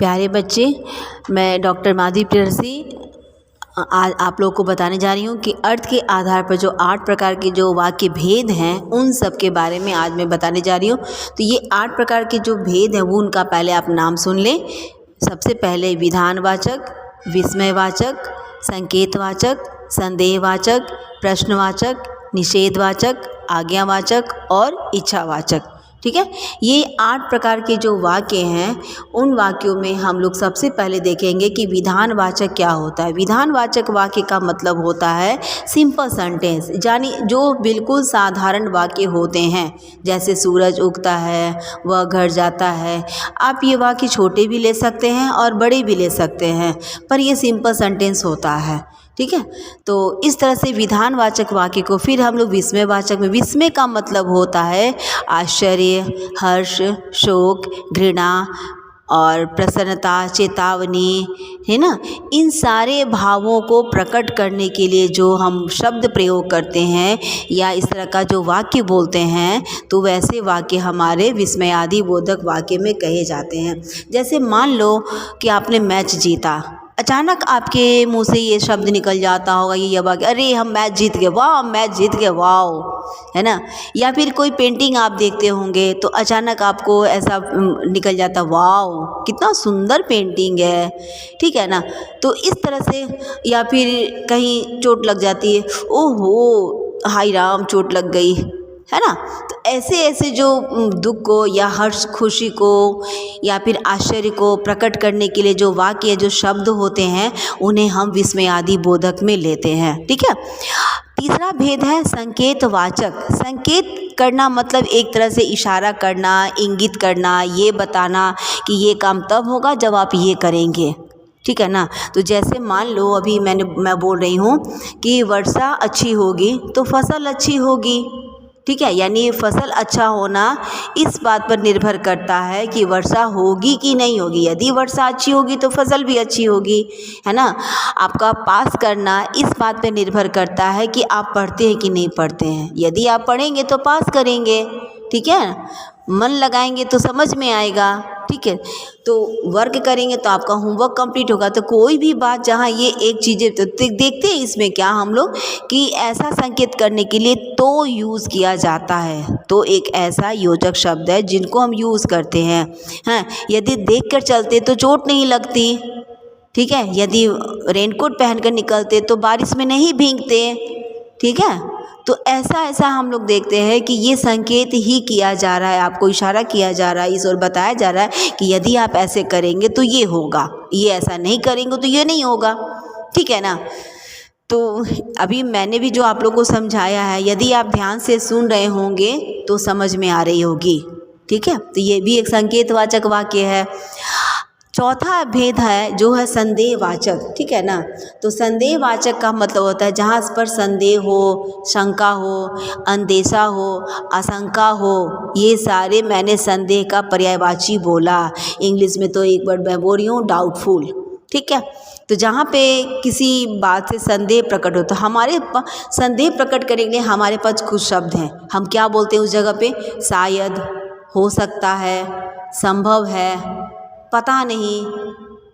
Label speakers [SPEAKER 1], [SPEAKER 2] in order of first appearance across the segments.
[SPEAKER 1] प्यारे बच्चे, मैं डॉक्टर माधवी प्रियदर्शी आज आप लोगों को बताने जा रही हूँ कि अर्थ के आधार पर जो 8 प्रकार के जो वाक्य भेद हैं उन सब के बारे में आज मैं बताने जा रही हूँ। तो ये 8 प्रकार के जो भेद हैं वो उनका पहले आप नाम सुन लें। सबसे पहले विधानवाचक, विस्मयवाचक, संकेतवाचक, संदेहवाचक, प्रश्नवाचक, निषेधवाचक, आज्ञावाचक और इच्छावाचक। ठीक है, ये 8 प्रकार के जो वाक्य हैं उन वाक्यों में हम लोग सबसे पहले देखेंगे कि विधानवाचक क्या होता है। विधानवाचक वाक्य का मतलब होता है सिंपल सेंटेंस, यानी जो बिल्कुल साधारण वाक्य होते हैं, जैसे सूरज उगता है, वह घर जाता है। आप ये वाक्य छोटे भी ले सकते हैं और बड़े भी ले सकते हैं, पर ये सिंपल सेंटेंस होता है। ठीक है, तो इस तरह से विधानवाचक वाक्य को फिर हम लोग विस्मयवाचक में, विस्मय का मतलब होता है आश्चर्य, हर्ष, शोक, घृणा और प्रसन्नता, चेतावनी, है ना। इन सारे भावों को प्रकट करने के लिए जो हम शब्द प्रयोग करते हैं या इस तरह का जो वाक्य बोलते हैं, तो वैसे वाक्य हमारे विस्मयादि बोधक वाक्य में कहे जाते हैं। जैसे मान लो कि आपने मैच जीता, अचानक आपके मुंह से ये शब्द निकल जाता होगा, ये वाक्य, अरे हम मैच जीत गए, वाह मैच जीत गए, वाह, है ना। या फिर कोई पेंटिंग आप देखते होंगे तो अचानक आपको ऐसा निकल जाता, वाह कितना सुंदर पेंटिंग है, ठीक है ना। तो इस तरह से, या फिर कहीं चोट लग जाती है, ओहो हाय राम चोट लग गई, है ना। तो ऐसे ऐसे जो दुख को या हर्ष खुशी को या फिर आश्चर्य को प्रकट करने के लिए जो वाक्य जो शब्द होते हैं उन्हें हम विस्मयादि बोधक में लेते हैं। ठीक है, तीसरा भेद है संकेतवाचक। संकेत करना मतलब एक तरह से इशारा करना, इंगित करना, ये बताना कि ये काम तब होगा जब आप ये करेंगे, ठीक है ना। तो जैसे मान लो अभी मैं बोल रही हूँ कि वर्षा अच्छी होगी तो फसल अच्छी होगी, ठीक है। यानी फसल अच्छा होना इस बात पर निर्भर करता है कि वर्षा होगी कि नहीं होगी। यदि वर्षा अच्छी होगी तो फसल भी अच्छी होगी, है ना। आपका पास करना इस बात पर निर्भर करता है कि आप पढ़ते हैं कि नहीं पढ़ते हैं। यदि आप पढ़ेंगे तो पास करेंगे, ठीक है, मन लगाएंगे तो समझ में आएगा, ठीक है। तो वर्क करेंगे तो आपका होमवर्क कंप्लीट होगा। तो कोई भी बात जहाँ ये एक चीज़ें तो देखते हैं इसमें क्या हम लोग कि ऐसा संकेत करने के लिए तो यूज़ किया जाता है। तो एक ऐसा योजक शब्द है जिनको हम यूज़ करते हैं। हाँ, यदि देख कर चलते तो चोट नहीं लगती, ठीक है। यदि रेनकोट पहनकर निकलते तो बारिश में नहीं भीगते, ठीक है। तो ऐसा हम लोग देखते हैं कि ये संकेत ही किया जा रहा है, आपको इशारा किया जा रहा है, इस ओर बताया जा रहा है कि यदि आप ऐसे करेंगे तो ये होगा, ये ऐसा नहीं करेंगे तो ये नहीं होगा, ठीक है ना। तो अभी मैंने भी जो आप लोगों को समझाया है, यदि आप ध्यान से सुन रहे होंगे तो समझ में आ रही होगी, ठीक है। तो ये भी एक संकेतवाचक वाक्य है। चौथा भेद है जो है संदेहवाचक, ठीक है ना। तो संदेहवाचक का मतलब होता है जहाँ पर संदेह हो, शंका हो, अंदेशा हो, आशंका हो, ये सारे मैंने संदेह का पर्यायवाची बोला। इंग्लिश में तो एक वर्ड मैं बोल रही हूँ डाउटफुल, ठीक है। तो जहाँ पे किसी बात से संदेह प्रकट हो तो हमारे संदेह प्रकट करने के लिए हमारे पास कुछ शब्द हैं। हम क्या बोलते हैं उस जगह पे? शायद, हो सकता है, संभव है, पता नहीं,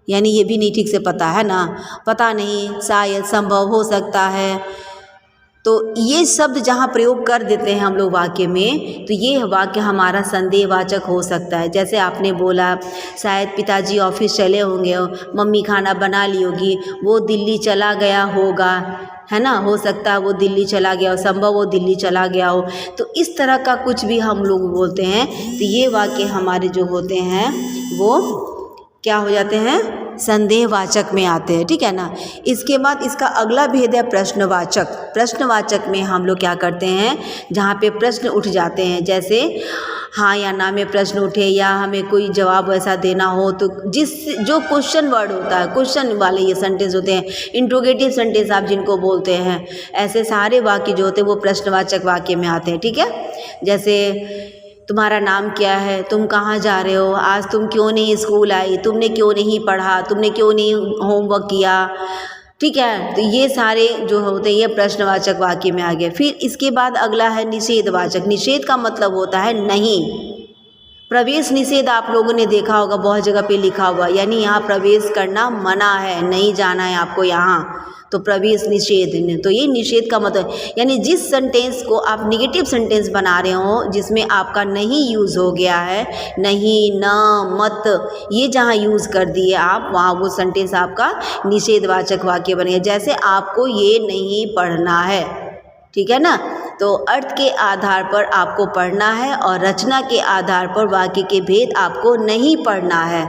[SPEAKER 1] यानी ये भी नहीं ठीक से पता है ना, पता नहीं, शायद, संभव, हो सकता है। तो ये शब्द जहाँ प्रयोग कर देते हैं हम लोग वाक्य में, तो ये वाक्य हमारा संदेहवाचक हो सकता है। जैसे आपने बोला शायद पिताजी ऑफिस चले होंगे, मम्मी खाना बना ली होगी, वो दिल्ली चला गया होगा, है ना। हो सकता है वो दिल्ली चला गया हो, संभव वो दिल्ली चला गया हो। तो इस तरह का कुछ भी हम लोग बोलते हैं तो ये वाक्य हमारे जो होते हैं वो क्या हो जाते हैं? संदेहवाचक में आते हैं, ठीक है ना। इसके बाद इसका अगला भेद है प्रश्नवाचक। प्रश्नवाचक में हम लोग क्या करते हैं, जहाँ पे प्रश्न उठ जाते हैं, जैसे हाँ या ना में प्रश्न उठे या हमें कोई जवाब ऐसा देना हो, तो जो क्वेश्चन वर्ड होता है, क्वेश्चन वाले ये सेंटेंस होते हैं, इंट्रोगेटिव सेंटेंस आप जिनको बोलते हैं, ऐसे सारे वाक्य जो होते हैं वो प्रश्नवाचक वाक्य में आते हैं, ठीक है। जैसे तुम्हारा नाम क्या है, तुम कहाँ जा रहे हो, आज तुम क्यों नहीं स्कूल आई, तुमने क्यों नहीं पढ़ा, तुमने क्यों नहीं होमवर्क किया, ठीक है। तो ये सारे जो होते हैं ये प्रश्नवाचक वाक्य में आ गए। फिर इसके बाद अगला है निषेधवाचक। निषेध का मतलब होता है नहीं, प्रवेश निषेध आप लोगों ने देखा होगा, बहुत जगह पे लिखा हुआ, यानी यहाँ प्रवेश करना मना है, नहीं जाना है आपको यहाँ, तो प्रवेश निषेध। तो ये निषेध का मतलब, यानी जिस सेंटेंस को आप निगेटिव सेंटेंस बना रहे हो, जिसमें आपका नहीं यूज़ हो गया है, नहीं, न, मत, ये जहाँ यूज़ कर दिए आप, वहाँ वो सेंटेंस आपका निषेधवाचक वाक्य बनेगा। जैसे आपको ये नहीं पढ़ना है, ठीक है ना। तो अर्थ के आधार पर आपको पढ़ना है और रचना के आधार पर वाक्य के भेद आपको नहीं पढ़ना है।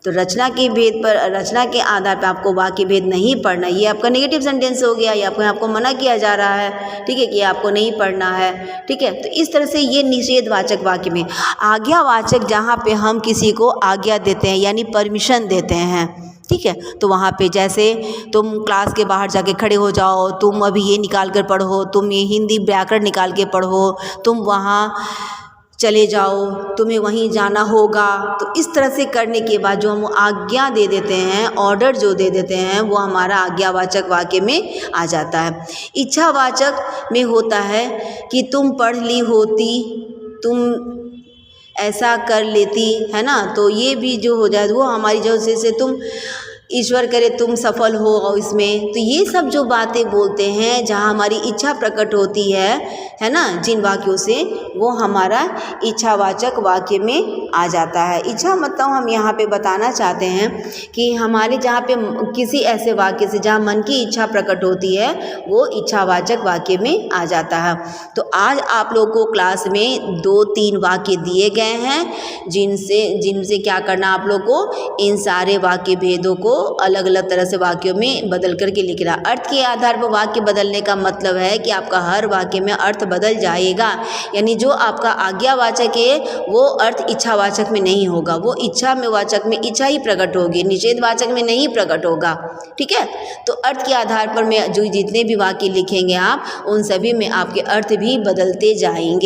[SPEAKER 1] तो रचना के भेद पर, रचना के आधार पर आपको वाक्य भेद नहीं पढ़ना, ये आपका नेगेटिव सेंटेंस हो गया, ये आपको मना किया जा रहा है, ठीक है, कि आपको नहीं पढ़ना है, ठीक है। तो इस तरह से ये निषेधवाचक वाक्य में। आज्ञावाचक, जहाँ पे हम किसी को आज्ञा देते हैं, यानी परमिशन देते हैं, ठीक है, तो वहाँ पे जैसे तुम क्लास के बाहर जाके खड़े हो जाओ, तुम अभी ये निकाल कर पढ़ो, तुम ये हिंदी व्याकरण निकाल के पढ़ो, तुम वहाँ चले जाओ, तुम्हें वहीं जाना होगा। तो इस तरह से करने के बाद जो हम आज्ञा दे देते हैं, ऑर्डर जो दे देते हैं, वो हमारा आज्ञावाचक वाक्य में आ जाता है। इच्छावाचक में होता है कि तुम पढ़ ली होती, तुम ऐसा कर लेती, है ना। तो ये भी जो हो जाए, वो हमारी जो से तुम, ईश्वर करे तुम सफल हो और इसमें, तो ये सब जो बातें बोलते हैं, जहाँ हमारी इच्छा प्रकट होती है ना, जिन वाक्यों से, वो हमारा इच्छावाचक वाक्य में आ जाता है। इच्छा मतलब हम यहाँ पे बताना चाहते हैं कि हमारे जहाँ पे किसी ऐसे वाक्य से जहाँ मन की इच्छा प्रकट होती है, वो इच्छावाचक वाक्य में आ जाता है। तो आज आप लोगों को क्लास में 2-3 वाक्य दिए गए हैं, जिनसे क्या करना आप लोग को, इन सारे वाक्य भेदों को अलग अलग तरह से वाक्यों में बदल करके लिखना। अर्थ के आधार पर वाक्य बदलने का मतलब है कि आपका हर वाक्य में अर्थ बदल जाएगा, यानी जो आपका आज्ञावाचक है वो अर्थ इच्छावाचक में नहीं होगा, वो इच्छा में वाचक में इच्छा ही प्रकट होगी, निषेधवाचक में नहीं प्रकट होगा, ठीक है। तो अर्थ के आधार पर में जो जितने भी वाक्य लिखेंगे आप, उन सभी में आपके अर्थ भी बदलते जाएंगे।